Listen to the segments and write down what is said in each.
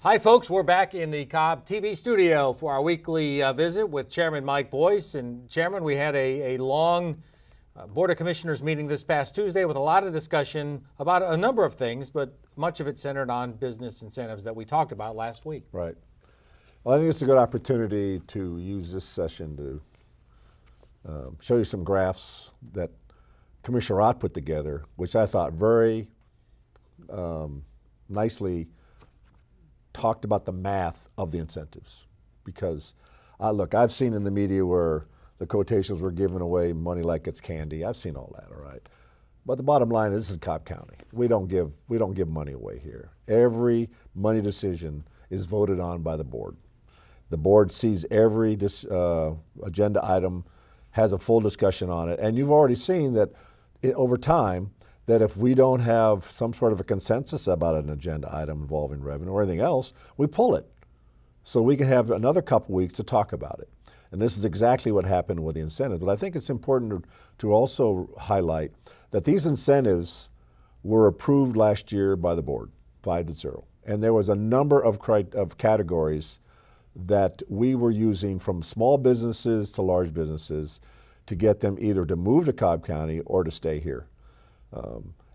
Hi folks, we're back in the Cobb TV studio for our weekly visit with Chairman Mike Boyce. And Chairman, we had a long Board of Commissioners meeting this past Tuesday with a lot of discussion about a number of things, but much of it centered on business incentives that we talked about last week. Right. Well, I think it's a good opportunity to use this session to show you some graphs that Commissioner Ott put together, which I thought very nicely talked about the math of the incentives. Because, look, I've seen in the media where the quotations were giving away money like it's candy. I've seen all that, all right? But the bottom line is this is Cobb County. We don't give money away here. Every money decision is voted on by the board. The board sees every agenda item, has a full discussion on it, and you've already seen that over time, that if we don't have some sort of a consensus about an agenda item involving revenue or anything else, we pull it. So we can have another couple weeks to talk about it. And this is exactly what happened with the incentives. But I think it's important to also highlight that these incentives were approved last year by the board, 5-0. And there was a number of categories that we were using from small businesses to large businesses to get them either to move to Cobb County or to stay here.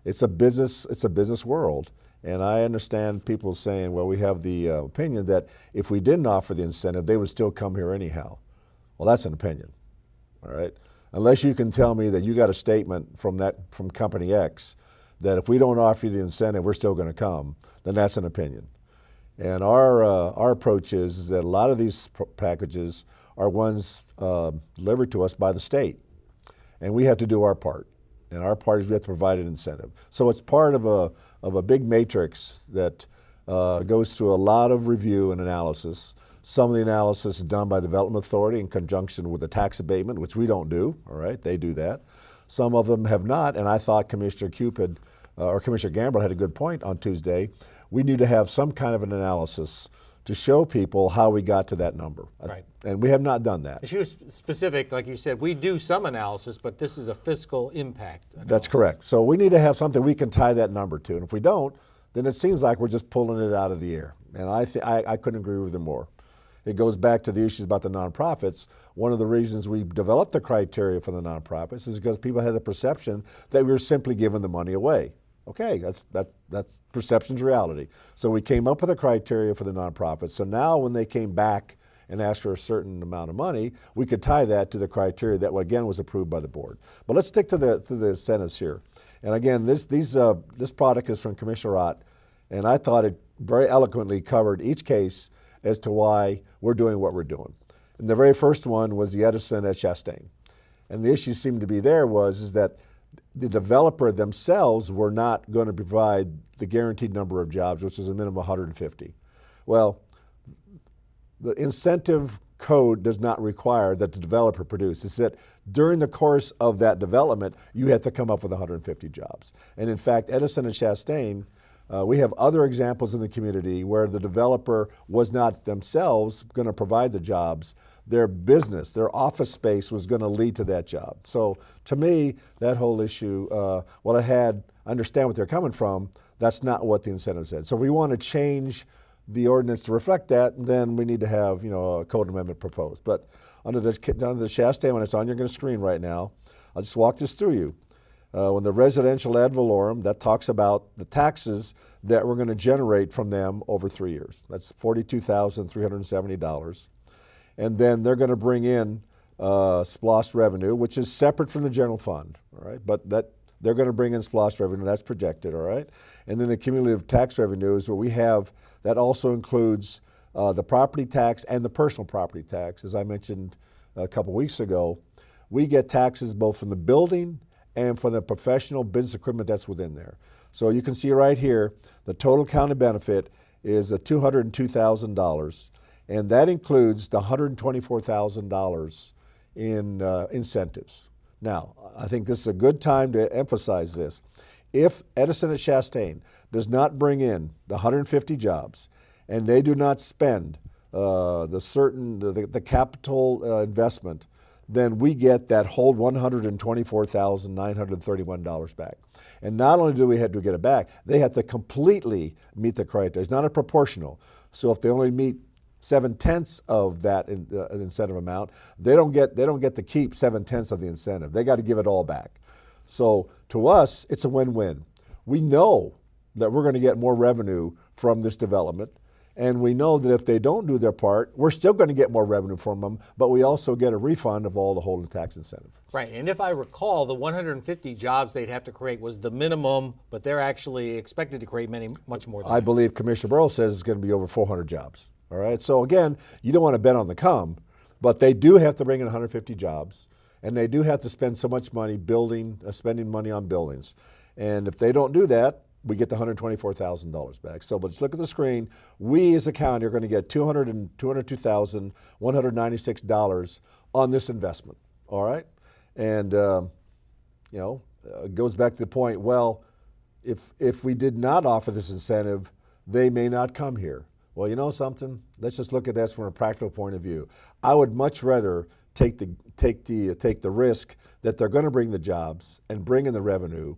It's a business world, and I understand people saying, well, we have the opinion that if we didn't offer the incentive, they would still come here anyhow. Well, that's an opinion, all right? Unless you can tell me that you got a statement from company X that if we don't offer you the incentive, we're still going to come, then that's an opinion. And our approach is that a lot of these packages are ones delivered to us by the state, and we have to do our part. And our part is we have to provide an incentive. So it's part of a big matrix that goes through a lot of review and analysis. Some of the analysis is done by the Development Authority in conjunction with the tax abatement, which we don't do, all right? They do that. Some of them have not, and I thought Commissioner Gamble had a good point on Tuesday. We need to have some kind of an analysis to show people how we got to that number. Right. And we have not done that. As you were specific, like you said, we do some analysis, but this is a fiscal impact analysis. That's correct. So we need to have something we can tie that number to. And if we don't, then it seems like we're just pulling it out of the air. And I couldn't agree with you more. It goes back to the issues about the nonprofits. One of the reasons we developed the criteria for the nonprofits is because people had the perception that we were simply giving the money away. Okay, that's perception's reality. So we came up with a criteria for the nonprofits. So now when they came back and asked for a certain amount of money, we could tie that to the criteria that, again, was approved by the board. But let's stick to the incentives here. And again, this product is from Commissioner Ott, and I thought it very eloquently covered each case as to why we're doing what we're doing. And the very first one was the Edison at Chastain. And the issue seemed to be there is that the developer themselves were not going to provide the guaranteed number of jobs, which is a minimum of 150. Well, the incentive code does not require that the developer produce. It's that during the course of that development, you have to come up with 150 jobs. And in fact, Edison and Chastain, we have other examples in the community where the developer was not themselves going to provide the jobs. Their business, their office space was going to lead to that job. So to me, that whole issue, while I understand what they're coming from, that's not what the incentive said. So we want to change the ordinance to reflect that, and then we need to have a code amendment proposed. But under the Chastain, when it's on your screen right now, I'll just walk this through you. When the residential ad valorem, that talks about the taxes that we're going to generate from them over 3 years. That's $42,370. And then they're going to bring in SPLOST revenue, which is separate from the general fund, all right? But they're going to bring in SPLOST revenue, that's projected, all right? And then the cumulative tax revenue is what we have. That also includes the property tax and the personal property tax. As I mentioned a couple weeks ago, we get taxes both from the building and from the professional business equipment that's within there. So you can see right here, the total county benefit is $202,000. And that includes the $124,000 in incentives. Now, I think this is a good time to emphasize this. If Edison at Chastain does not bring in the 150 jobs and they do not spend the capital investment, then we get that whole $124,931 back. And not only do we have to get it back, they have to completely meet the criteria. It's not a proportional. So if they only meet 7/10 of that incentive amount, they don't get to keep 7/10 of the incentive. They got to give it all back. So to us, it's a win-win. We know that we're going to get more revenue from this development, and we know that if they don't do their part, we're still going to get more revenue from them, but we also get a refund of all the holding tax incentive. Right, and if I recall, the 150 jobs they'd have to create was the minimum, but they're actually expected to create much more than I that. believe Commissioner Burrow says it's going to be over 400 jobs. All right, so again, you don't want to bet on the come, but they do have to bring in 150 jobs, and they do have to spend so much money spending money on buildings. And if they don't do that, we get the $124,000 back. So let's look at the screen. We as a county are going to get $202,196 on this investment. All right, and it goes back to the point. Well, if we did not offer this incentive, they may not come here. Well, you know something? Let's just look at this from a practical point of view. I would much rather take the risk that they're going to bring the jobs and bring in the revenue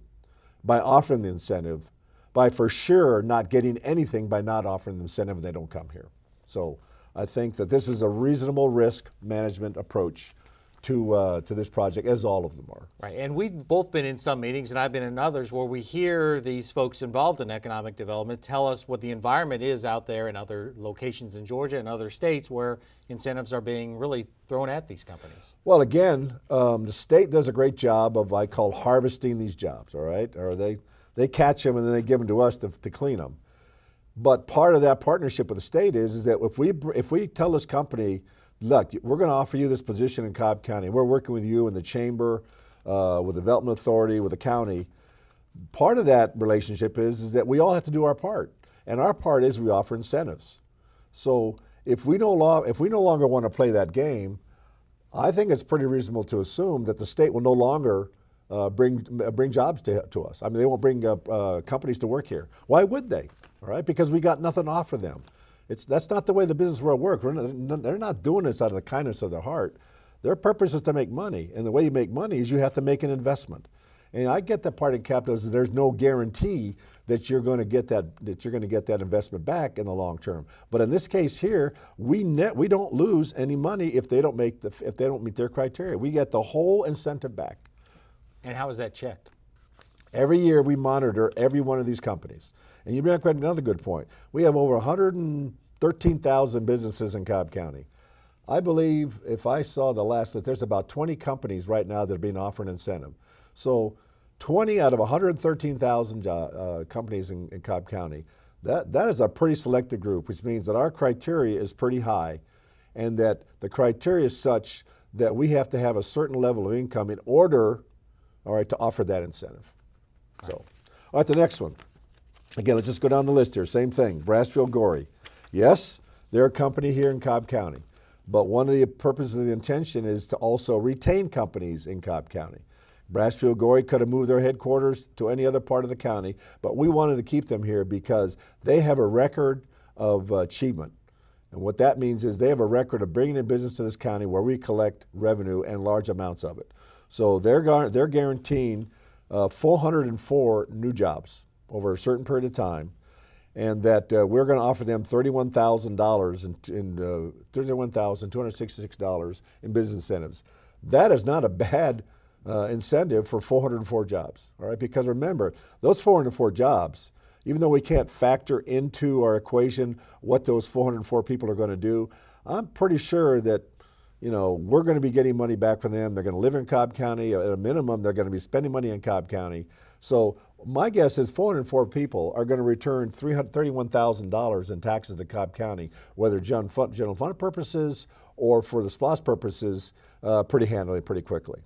by offering the incentive, by for sure not getting anything by not offering the incentive and they don't come here. So I think that this is a reasonable risk management approach to this project, as all of them are. Right, and we've both been in some meetings, and I've been in others, where we hear these folks involved in economic development tell us what the environment is out there in other locations in Georgia and other states where incentives are being really thrown at these companies. Well, again, the state does a great job of, I call, harvesting these jobs, all right? Or they catch them and then they give them to us to clean them. But part of that partnership with the state is that if we tell this company, look, we're going to offer you this position in Cobb County. We're working with you in the chamber, with the Development Authority, with the county. Part of that relationship is that we all have to do our part. And our part is we offer incentives. So if we no longer want to play that game, I think it's pretty reasonable to assume that the state will no longer bring jobs to us. I mean, they won't bring companies to work here. Why would they? All right, because we got nothing to offer them. That's not the way the business world works. They're not doing this out of the kindness of their heart. Their purpose is to make money, and the way you make money is you have to make an investment. And I get that part in capitalism. There's no guarantee that you're going to get that investment back in the long term. But in this case here, we don't lose any money if they don't meet their criteria. We get the whole incentive back. And how is that checked? Every year we monitor every one of these companies. And you bring up another good point. We have over 113,000 businesses in Cobb County. I believe, if I saw the last, that there's about 20 companies right now that are being offered an incentive. So 20 out of 113,000 companies in Cobb County, that is a pretty selected group, which means that our criteria is pretty high, and that the criteria is such that we have to have a certain level of income in order, all right, to offer that incentive. So, all right, the next one. Again, let's just go down the list here. Same thing, Brassfield Gorey. Yes, they're a company here in Cobb County, but one of the purposes of the intention is to also retain companies in Cobb County. Brassfield Gorey could have moved their headquarters to any other part of the county, but we wanted to keep them here because they have a record of achievement. And what that means is they have a record of bringing in business to this county where we collect revenue and large amounts of it. So they're guaranteeing 404 new jobs over a certain period of time, and that we're going to offer them $31,266 in business incentives. That is not a bad incentive for 404 jobs, all right? Because remember, those 404 jobs, even though we can't factor into our equation what those 404 people are going to do, I'm pretty sure that we're going to be getting money back from them. They're going to live in Cobb County. At a minimum, they're going to be spending money in Cobb County. So my guess is 404 people are going to return $331,000 in taxes to Cobb County, whether general fund purposes or for the SPLOST purposes, pretty handily, pretty quickly.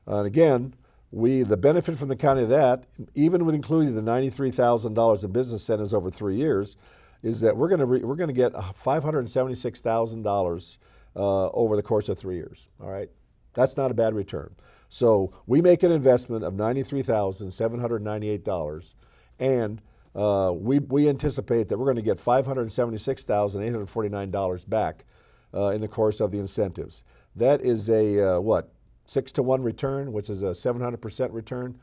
And again, the benefit from the county of that, even with including the $93,000 in business incentives over 3 years, is that we're going to get $576,000 over the course of 3 years. All right, that's not a bad return. So we make an investment of $93,798, and we anticipate that we're going to get $576,849 back in the course of the incentives. That is a 6-to-1 return, which is a 700% return.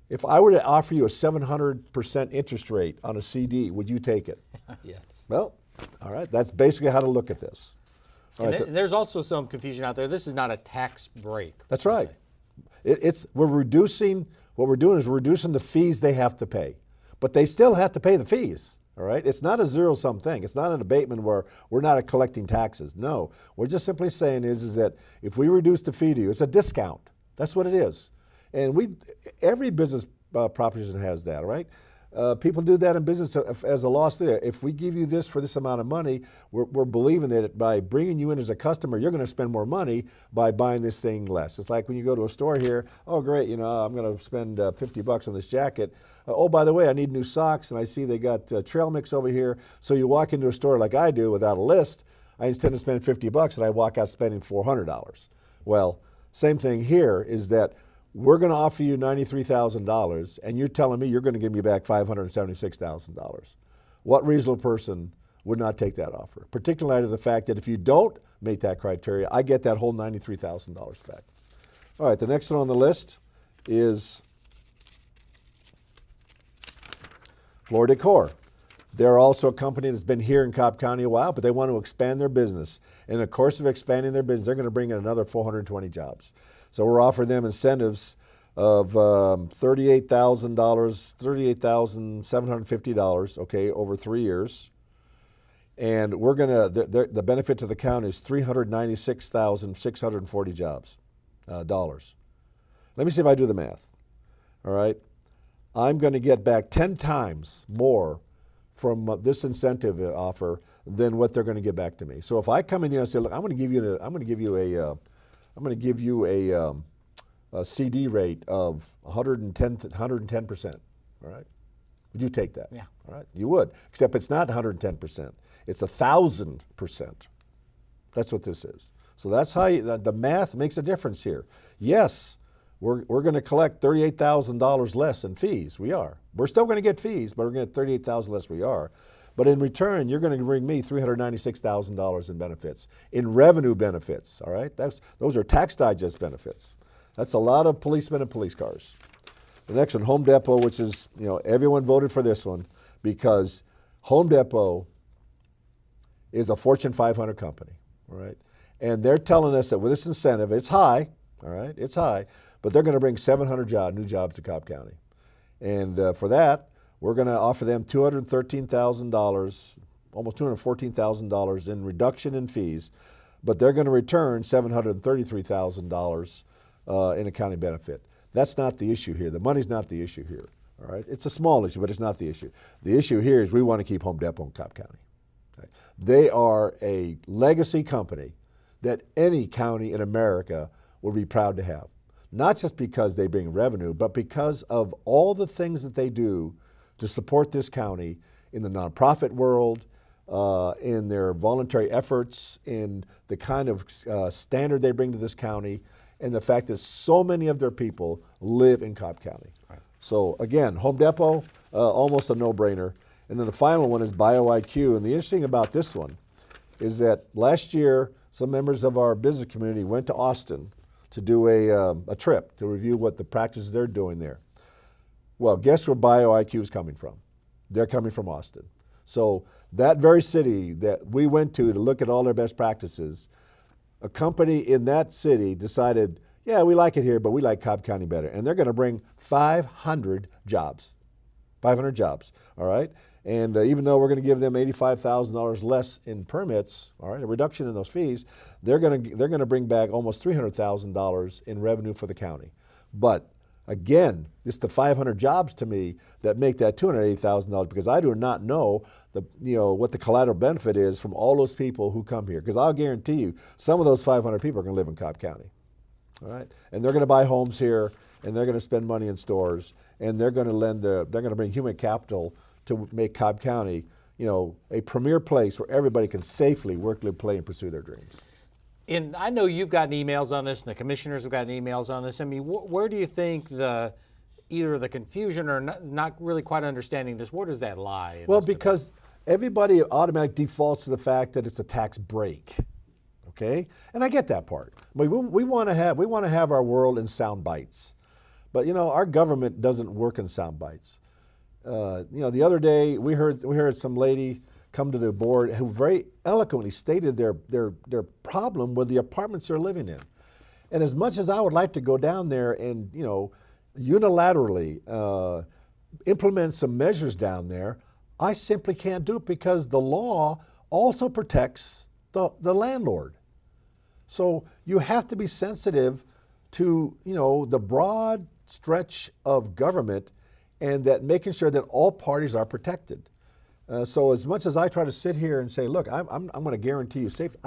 If I were to offer you a 700% interest rate on a CD, would you take it? Yes. Well, All right, that's basically how to look at this. All And right, there's also some confusion out there. This is not a tax break. that's right. We're reducing, what we're doing is we're reducing the fees they have to pay. But they still have to pay the fees, all right? It's not a zero-sum thing. It's not an abatement where we're not collecting taxes. No, we're just simply saying is that if we reduce the fee to you, it's a discount. That's what it is. And every business proposition has that, all right? People do that in business as a loss there. If we give you this for this amount of money, we're believing that by bringing you in as a customer, you're going to spend more money by buying this thing less. It's like when you go to a store here, oh great, I'm going to spend $50 on this jacket. Oh, by the way, I need new socks, and I see they got trail mix over here. So you walk into a store like I do without a list, I intend to spend $50 and I walk out spending $400. Well, same thing here is that we're going to offer you $93,000, and you're telling me you're going to give me back $576,000. What reasonable person would not take that offer? Particularly to the fact that if you don't meet that criteria, I get that whole $93,000 back. All right, the next one on the list is Floor Decor. They're also a company that's been here in Cobb County a while, but they want to expand their business. In the course of expanding their business, they're going to bring in another 420 jobs. So we're offering them incentives of $38,750, okay, over 3 years. And we're going to, the benefit to the county is $396,640 jobs, dollars. Let me see if I do the math, all right? I'm going to get back 10 times more from this incentive offer than what they're going to get back to me. So if I come in here and say, look, I'm going to give you a CD rate of 110%, all right? Would you take that? Yeah. All right, you would, except it's not 110%. It's 1,000%. That's what this is. So that's how the math makes a difference here. Yes, we're going to collect $38,000 less in fees. We are. We're still going to get fees, but we're going to get $38,000 less. We are. But in return, you're going to bring me $396,000 in benefits, in revenue benefits. All right, those are tax digest benefits. That's a lot of policemen and police cars. The next one, Home Depot, which is everyone voted for this one because Home Depot is a Fortune 500 company. All right, and they're telling us that with this incentive, it's high. All right, it's high. But they're going to bring 700 new jobs to Cobb County. And for that, we're going to offer them $213,000, almost $214,000 in reduction in fees, but they're going to return $733,000 in a county benefit. That's not the issue here. The money's not the issue here. All right, it's a small issue, but it's not the issue. The issue here is we want to keep Home Depot in Cobb County. Okay? They are a legacy company that any county in America would be proud to have. Not just because they bring revenue, but because of all the things that they do to support this county in the nonprofit world, in their voluntary efforts, in the kind of standard they bring to this county, and the fact that so many of their people live in Cobb County. Right. So again, Home Depot, almost a no-brainer. And then the final one is BioIQ. And the interesting about this one is that last year, some members of our business community went to Austin to do a trip to review what the practices they're doing there. Well, guess where BioIQ is coming from? They're coming from Austin. So that very city that we went to look at all their best practices, a company in that city decided, yeah, we like it here, but we like Cobb County better. And they're going to bring 500 jobs. 500 jobs, all right? And even though we're going to give them $85,000 less in permits, all right, a reduction in those fees, they're going to bring back almost $300,000 in revenue for the county. But again, it's the 500 jobs to me that make that $280,000 because I do not know what the collateral benefit is from all those people who come here. Because I'll guarantee you, some of those 500 people are going to live in Cobb County, all right, and they're going to buy homes here, and they're going to spend money in stores, and they're going to bring human capital to make Cobb County, a premier place where everybody can safely work, live, play, and pursue their dreams. And I know you've gotten emails on this, and the commissioners have gotten emails on this. I mean, where do you think either the confusion or not really quite understanding this, where does that lie? Well, because everybody automatically defaults to the fact that it's a tax break, okay? And I get that part. We want to have our world in sound bites, but our government doesn't work in sound bites. The other day we heard some lady come to the board who very eloquently stated their problem with the apartments they're living in. And as much as I would like to go down there and, unilaterally implement some measures down there, I simply can't do it because the law also protects the landlord. So you have to be sensitive to, the broad stretch of government and that making sure that all parties are protected. So as much as I try to sit here and say, look, I'm going to guarantee you safety,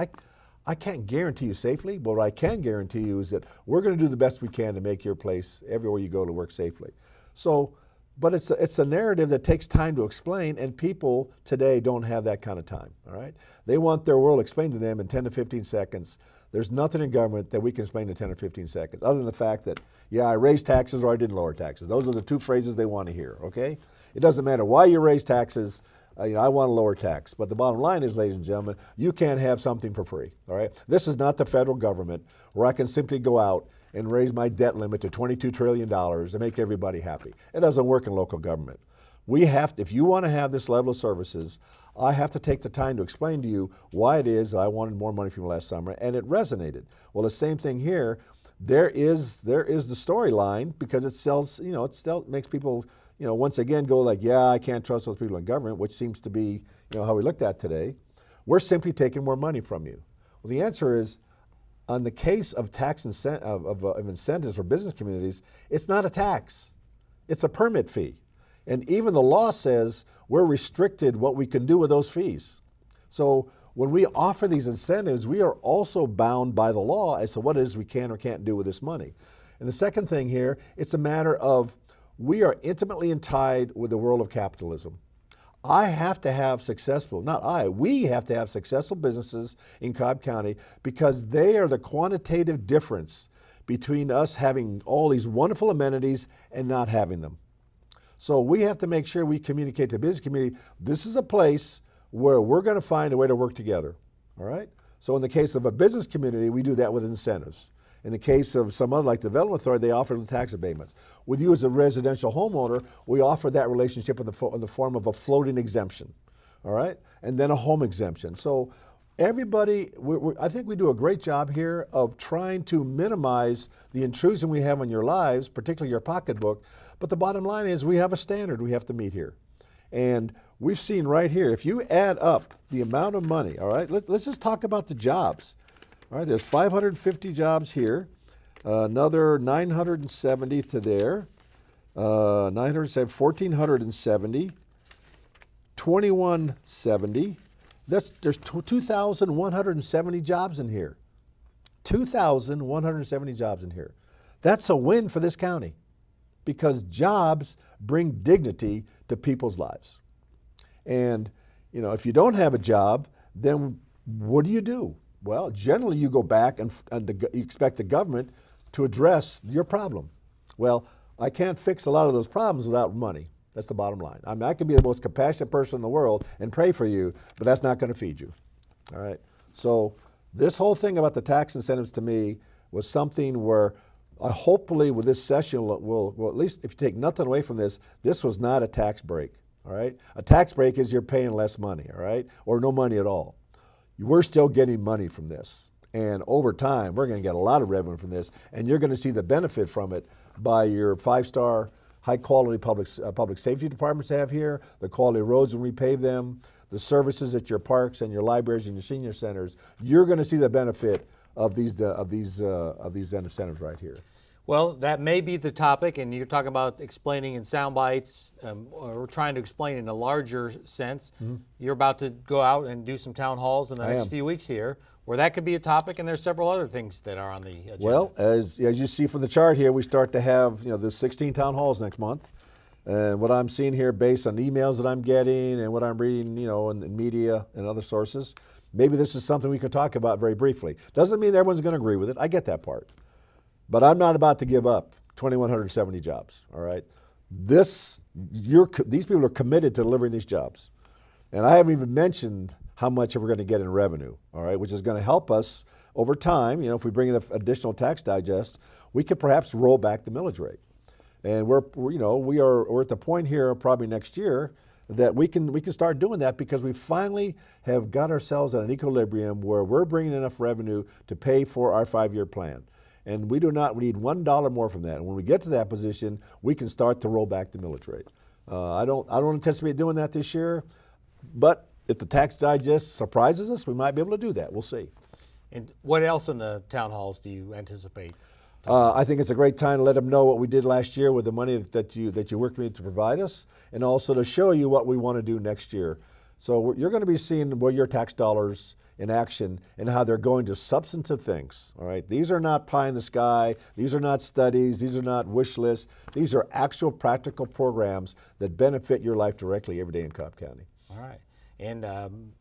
I can't guarantee you safely, but what I can guarantee you is that we're going to do the best we can to make your place everywhere you go to work safely. So, but it's a narrative that takes time to explain, and people today don't have that kind of time, all right? They want their world explained to them in 10 to 15 seconds. There's nothing in government that we can explain in 10 or 15 seconds, other than the fact that, yeah, I raised taxes or I didn't lower taxes. Those are the two phrases they want to hear, okay? It doesn't matter why you raise taxes. I want a lower tax. But the bottom line is, ladies and gentlemen, you can't have something for free, all right? This is not the federal government where I can simply go out and raise my debt limit to $22 trillion and make everybody happy. It doesn't work in local government. We have to, if you want to have this level of services, I have to take the time to explain to you why it is that I wanted more money from you last summer, and it resonated. Well, the same thing here. There is the storyline because it sells, it still makes people, once again go like, yeah, I can't trust those people in government, which seems to be, how we looked at today. We're simply taking more money from you. Well, the answer is, on the case of tax of incentives for business communities, it's not a tax. It's a permit fee. And even the law says we're restricted what we can do with those fees. So when we offer these incentives, we are also bound by the law as to what it is we can or can't do with this money. And the second thing here, it's a matter of we are intimately tied with the world of capitalism. I have to have we have to have successful businesses in Cobb County because they are the quantitative difference between us having all these wonderful amenities and not having them. So we have to make sure we communicate to the business community, this is a place where we're going to find a way to work together, all right? So in the case of a business community, we do that with incentives. In the case of some other, like Development Authority, they offer them tax abatements. With you as a residential homeowner, we offer that relationship in the form of a floating exemption, all right? And then a home exemption. So everybody, I think we do a great job here of trying to minimize the intrusion we have on your lives, particularly your pocketbook. But the bottom line is we have a standard we have to meet here. And we've seen right here, if you add up the amount of money, all right, let's just talk about the jobs. All right, there's 550 jobs here, another 970 to there, 1,470, 2170. There's 2,170 jobs in here. 2,170 jobs in here. That's a win for this county because jobs bring dignity to people's lives. And, if you don't have a job, then what do? Well, generally you go back and you expect the government to address your problem. Well, I can't fix a lot of those problems without money. That's the bottom line. I mean, I can be the most compassionate person in the world and pray for you, but that's not going to feed you. All right? So this whole thing about the tax incentives to me was something where hopefully with this session, we'll at least if you take nothing away from this, this was not a tax break. All right? A tax break is you're paying less money, all right? Or no money at all. We're still getting money from this. And over time, we're going to get a lot of revenue from this, and you're going to see the benefit from it by your 5-star, high-quality public safety departments have here, the quality of roads when we pave them, the services at your parks and your libraries and your senior centers. You're going to see the benefit of these incentives right here. Well, that may be the topic, and you're talking about explaining in sound bites, or trying to explain in a larger sense. Mm-hmm. You're about to go out and do some town halls in the next few weeks here, where that could be a topic, and there's several other things that are on the agenda. Well, as you see from the chart here, we start to have the 16 town halls next month. And what I'm seeing here, based on emails that I'm getting and what I'm reading, in media and other sources, maybe this is something we can talk about very briefly. Doesn't mean everyone's going to agree with it. I get that part. But I'm not about to give up 2,170 jobs, all right? These people are committed to delivering these jobs. And I haven't even mentioned how much we're going to get in revenue, all right, which is going to help us over time. If we bring in an additional tax digest, we could perhaps roll back the millage rate. And we're at the point here probably next year that we can start doing that, because we finally have got ourselves at an equilibrium where we're bringing enough revenue to pay for our 5-year plan. And we do not need $1 more from that. And when we get to that position, we can start to roll back the millage rate. I don't anticipate doing that this year, but if the tax digest surprises us, we might be able to do that. We'll see. And what else in the town halls do you anticipate? I think it's a great time to let them know what we did last year with the money that you worked with me to provide us, and also to show you what we want to do next year. So you're going to be seeing where your tax dollars in action and how they're going to substantive things. All right, these are not pie in the sky. These are not studies. These are not wish lists. These are actual practical programs that benefit your life directly every day in Cobb County. All right, and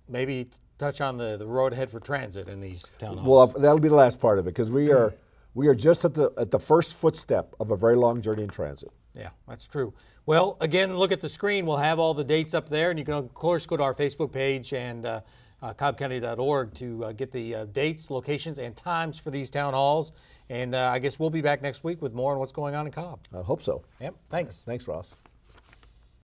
maybe touch on the road ahead for transit in these town halls. Well, that'll be the last part of it, because we are just at the first footstep of a very long journey in transit. Yeah, that's true. Well, again, look at the screen. We'll have all the dates up there, and you can, of course, go to our Facebook page and cobbcounty.org to get the dates, locations, and times for these town halls. And I guess we'll be back next week with more on what's going on in Cobb. I hope so. Yep, thanks. Thanks, Ross.